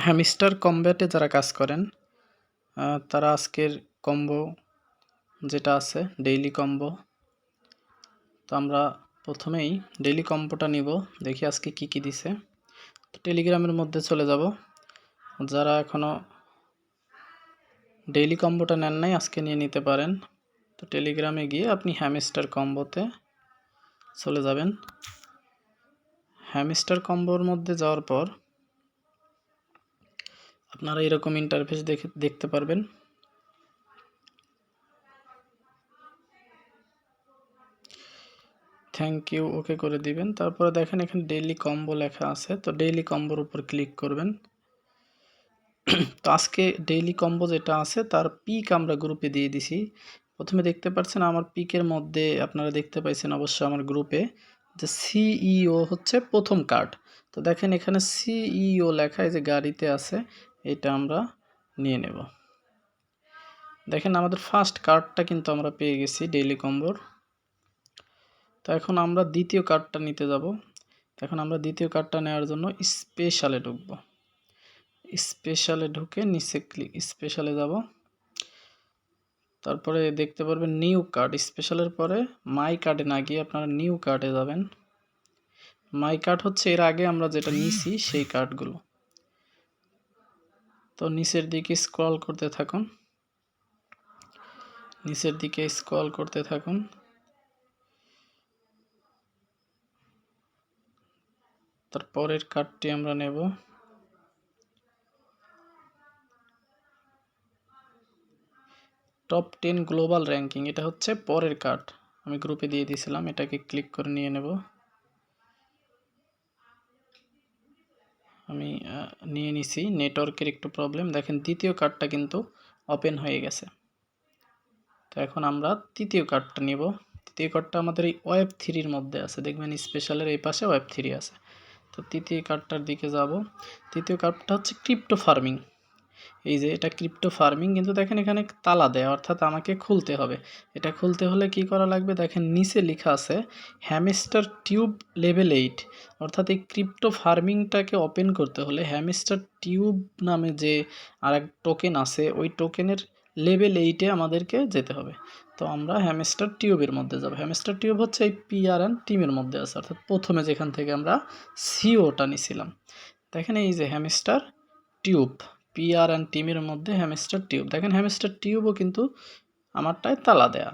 Hamster কমব্যাটে যারা কাজ করেন তারা আজকের কম্বো যেটা আছে ডেইলি কম্বো, তো আমরা প্রথমেই ডেইলি কম্বোটা নিব। দেখি আজকে কি কি দিছে। তো টেলিগ্রামের মধ্যে চলে যাব। যারা এখনও ডেইলি কম্বোটা নেন নাই আজকে নিয়ে নিতে পারেন। তো টেলিগ্রামে গিয়ে আপনি হ্যামস্টার কম্বোতে চলে যাবেন। হ্যামস্টার কম্বোর মধ্যে যাওয়ার পর আপনারা এরকম ইন্টারফেস দেখতে পারবেন। থ্যাংক ইউ ওকে করে দিবেন। তারপরে দেখেন এখানে ডেইলি কম্বো লেখা আছে, তো ডেইলি কম্বোর উপর ক্লিক করবেন। তো আজকে ডেইলি কম্বো যেটা আছে তার পিক আমরা গ্রুপে দিয়ে দিছি। প্রথমে দেখতে পাচ্ছেন আমার পিকের মধ্যে আপনারা দেখতে পাইছেন অবশ্য আমার গ্রুপে যে সিইও হচ্ছে প্রথম কার্ড। তো দেখেন এখানে সিইও লেখা এই যে গাড়িতে আছে, এটা আমরা নিয়ে নেব। দেখেন আমাদের ফার্স্ট কার্ডটা কিন্তু আমরা পেয়ে গেছি ডেইলি কম্বোর। তো এখন আমরা দ্বিতীয় কার্ডটা নিতে যাব। এখন আমরা দ্বিতীয় কার্ডটা নেওয়ার জন্য স্পেশালে ঢুকব। স্পেশালে ঢুকে নিচে ক্লিক, স্পেশালে যাব। তারপরে দেখতে পারবেন নিউ কার্ড। স্পেশালের পরে মাই কার্ডে না গিয়ে আপনারা নিউ কার্ডে যাবেন। মাই কার্ড হচ্ছে এর আগে আমরা যেটা নিছি সেই কার্ডগুলো। তো নিচের দিকে স্ক্রল করতে থাকুন, নিচের দিকে স্ক্রল করতে থাকুন। তারপরের কার্ডটি আমরা নেব। টপ 10 গ্লোবাল র্যাঙ্কিং, এটা হচ্ছে পরের কার্ড, আমি গ্রুপে দিয়ে দিয়েছিলাম। এটাকে ক্লিক করে নিয়ে নেব। আমি নিয়ে নিছি। নেটওয়ার্কের একটু প্রবলেম। দেখেন দ্বিতীয় কার্ডটা কিন্তু ওপেন হয়ে গেছে। তো এখন আমরা তৃতীয় কার্ডটা নিব। তৃতীয় কার্ডটা আমাদের এই ওয়েব 3-র মধ্যে আছে, দেখবেন স্পেশালের এই পাশে ওয়েব 3 আছে। তো তৃতীয় কার্ডটার দিকে যাব। তৃতীয় কার্ডটা হচ্ছে ক্রিপ্টো ফার্মিং। এই যে এটা ক্রিপ্টো ফার্মিং, কিন্তু দেখেন এখানে তালা দেয়, অর্থাৎ আমাকে খুলতে হবে। এটা খুলতে হলে কি করা লাগবে, দেখেন নিচে লেখা আছে হ্যামস্টার টিউব লেভেল 8। অর্থাৎ এই ক্রিপ্টো ফার্মিংটাকে ওপেন করতে হলে হ্যামস্টার টিউব নামে যে আরেক টোকেন আছে ওই টোকেনের লেভেল 8-এ আমাদেরকে যেতে হবে। তো আমরা হ্যামস্টার টিউবের মধ্যে যাব। হ্যামস্টার টিউব হচ্ছে এই পিআরএন টিমের মধ্যে আছে, অর্থাৎ প্রথমে যেখান থেকে আমরা সিওটা নিছিলাম। দেখেন এই যে হ্যামস্টার টিউব, পিআর অ্যান্ড টিমের মধ্যে হ্যামস্টার টিউব। দেখেন হ্যামস্টার টিউবও কিন্তু আমারটায় তালা দেয়া,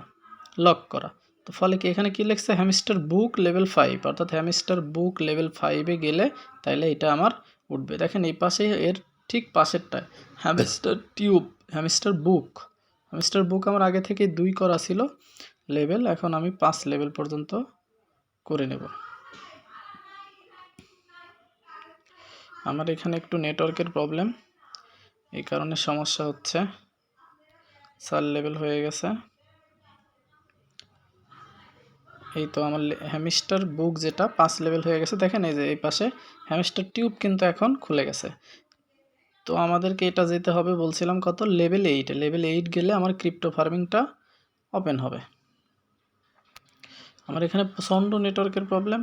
লক করা। তো ফলে কি এখানে কি লিখছে, হ্যামস্টার বুক লেভেল 5, অর্থাৎ হ্যামস্টার বুক লেভেল 5-এ গেলে তাইলে এটা আমার উঠবে। দেখেন এই পাশে এর ঠিক পাশেরটায় হ্যামস্টার টিউব, হ্যামস্টার বুক। হ্যামস্টার বুক আমার আগে থেকে 2 করা ছিল লেভেল, এখন আমি 5 লেভেল পর্যন্ত করে নেব। আমার এখানে একটু নেটওয়ার্কের প্রবলেম, এই কারণে সমস্যা হচ্ছে। 4 লেভেল হয়ে গেছে। এই তো আমার হ্যামস্টার বুক যেটা 5 লেভেল হয়ে গেছে। দেখেন এই যে এই পাশে হ্যামস্টার টিউব কিন্তু এখন খুলে গেছে। তো আমাদেরকে এটা যেতে হবে বলছিলাম কত, লেভেল 8। লেভেল 8 গেলে আমার ক্রিপ্টো ফার্মিংটা ওপেন হবে। আমার এখানে প্রচণ্ড নেটওয়ার্কের প্রবলেম,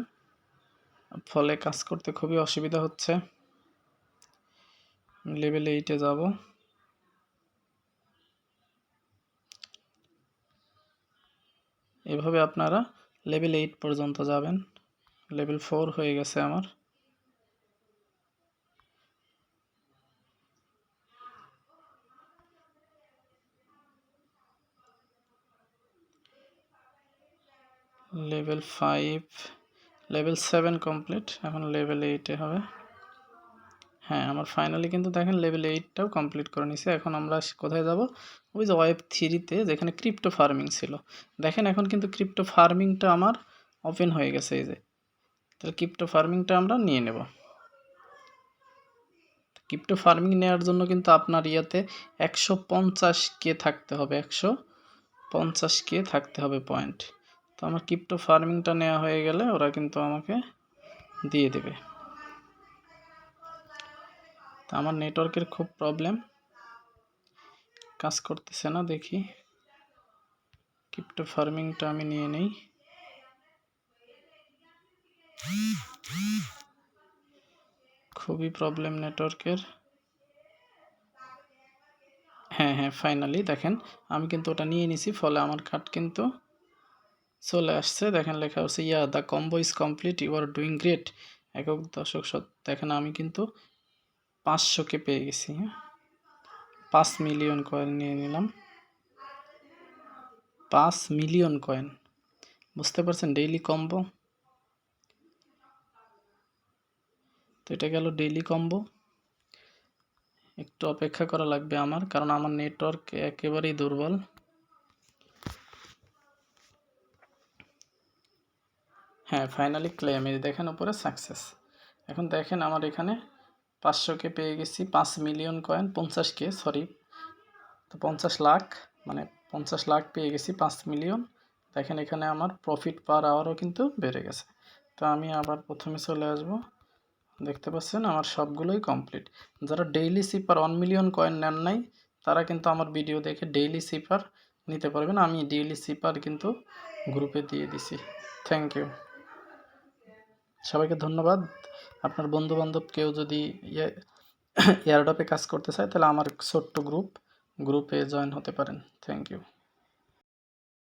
ফলে কাজ করতে খুবই অসুবিধা হচ্ছে। লেভেল 8-এ যাব। এভাবে আপনারা লেভেল 8 পর্যন্ত যাবেন। লেভেল 4 হয়ে গেছে আমার। লেভেল 5, লেভেল 7 কমপ্লিট, এখন লেভেল 8-এ হবে। হ্যাঁ, আমার ফাইনালি কিন্তু দেখেন লেভেল 8টাও কমপ্লিট করে নিছে। এখন আমরা কোথায় যাব, ওই যে ওয়েব 3-তে যেখানে ক্রিপ্টো ফার্মিং ছিল। দেখেন এখন কিন্তু ক্রিপ্টো ফার্মিংটা আমার ওপেন হয়ে গেছে। এই যে তাহলে ক্রিপ্টো ফার্মিংটা আমরা নিয়ে নেব। ক্রিপ্টো ফার্মিং নেওয়ার জন্য কিন্তু আপনার ইয়াতে 150K থাকতে হবে, 150K থাকতে হবে পয়েন্ট। তো আমার ক্রিপ্টো ফার্মিংটা নেওয়া হয়ে গেলে ওরা কিন্তু আমাকে দিয়ে দেবে। তো আমার নেটওয়ার্কের খুব প্রবলেম, কাজ করতেছে না। দেখি ক্রিপ্টো ফার্মিংটা আমি নিয়ে নেই। খুবই প্রবলেম নেটওয়ার্কের। হ্যাঁ ফাইনালি দেখেন আমি কিন্তু ওটা নিয়ে নিছি, ফলে আমার কার্ড কিন্তু চলে আসছে। দেখেন লেখা হচ্ছে the combo is complete, you are doing great. একক দশক দেখেন আমি কিন্তু 500কে পেয়ে গেছি। হ্যাঁ, 5 মিলিয়ন কয়েন নিয়ে নিলাম। 5 মিলিয়ন কয়েন, বুঝতে পারছেন ডেইলি কম্বো। তো এটা গেল ডেইলি কম্বো। একটু অপেক্ষা করা লাগবে আমার, কারণ আমার নেটওয়ার্ক একেবারেই দুর্বল। হ্যাঁ ফাইনালি ক্লেম, এই দেখেন উপরে সাকসেস। এখন দেখেন আমার এখানে 500কে পেয়ে গেছি, 5 মিলিয়ন কয়েন, 50কে সরি, তো 50 লাখ, মানে 50 লাখ পেয়ে গেছি 5 মিলিয়ন। দেখেন এখানে আমার প্রফিট পার আওয়ারও কিন্তু বেড়ে গেছে। তো আমি আবার প্রথমে চলে আসব, দেখতে পাচ্ছেন আমার সবগুলোই কমপ্লিট। যারা ডেইলি সিপার 1 মিলিয়ন কয়েন নেন নাই, তারা কিন্তু আমার ভিডিও দেখে ডেইলি সিপার নিতে পারবেন। আমি ডেইলি সিপার কিন্তু গ্রুপে দিয়ে দিছি। থ্যাংক ইউ, সবাইকে ধন্যবাদ। আপনার বন্ধুবান্ধব কেউ যদি এয়ারড্রপে কাজ করতে চায়, তাহলে আমার ছোট্ট গ্রুপে জয়েন হতে পারেন। Thank you.